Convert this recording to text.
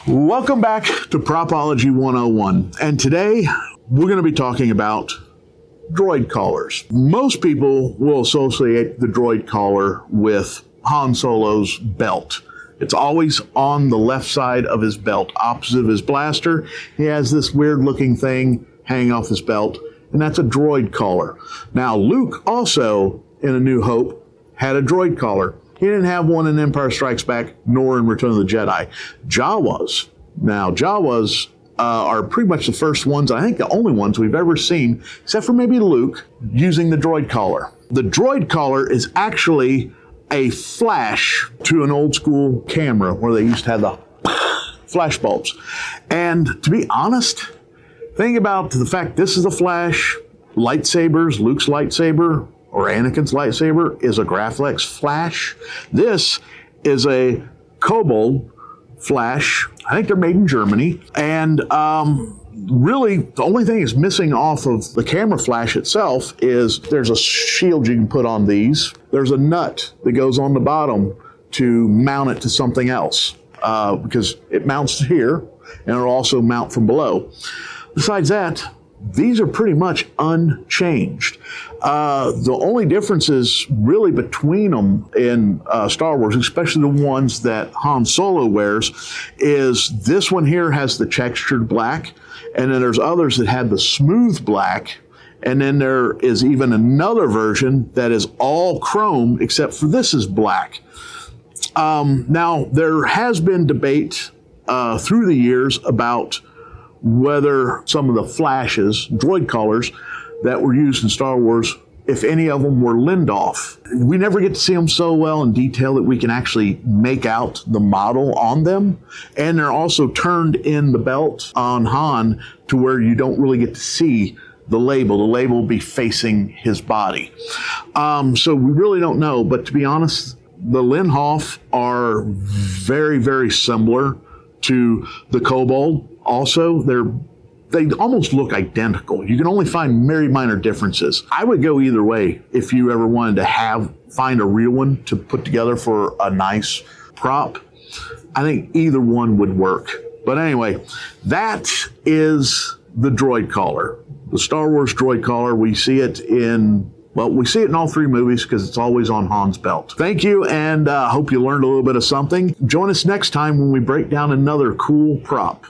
Welcome back to Propology 101, and today we're going to be talking about droid collars. Most people will associate the droid collar with Han Solo's belt. It's always on the left side of his belt, opposite of his blaster. He has this weird looking thing hanging off his belt, and that's a droid collar. Now, Luke also, in A New Hope, had a droid collar. He didn't have one in Empire Strikes Back, nor in Return of the Jedi. Jawas. Now, Jawas are pretty much the first ones, I think the only ones we've ever seen, except for maybe Luke, using the droid collar. The droid collar is actually a flash to an old school camera where they used to have the flash bulbs. And to be honest, think about the fact this is a flash, lightsabers, Luke's lightsaber, or Anakin's lightsaber is a Graflex flash. This is a Kobold flash. I think they're made in Germany. And really, the only thing that's missing off of the camera flash itself is there's a shield you can put on these. There's a nut that goes on the bottom to mount it to something else because it mounts here and it'll also mount from below. Besides that, these are pretty much unchanged. The only differences really between them in Star Wars, especially the ones that Han Solo wears, is this one here has the textured black, and then there's others that have the smooth black, and then there is even another version that is all chrome, except for this is black. Now, there has been debate through the years about whether some of the flashes, droid collars, that were used in Star Wars, if any of them were Lindoff. We never get to see them so well in detail that we can actually make out the model on them. And they're also turned in the belt on Han to where you don't really get to see the label. The label will be facing his body. So we really don't know, but to be honest, the Lindoff are very, very similar to the Kobold. Also, they almost look identical. You can only find very minor differences. I would go either way if you ever wanted to find a real one to put together for a nice prop. I think either one would work. But anyway, that is the droid collar. The Star Wars droid collar, we see it in all three movies because it's always on Han's belt. Thank you, and hope you learned a little bit of something. Join us next time when we break down another cool prop.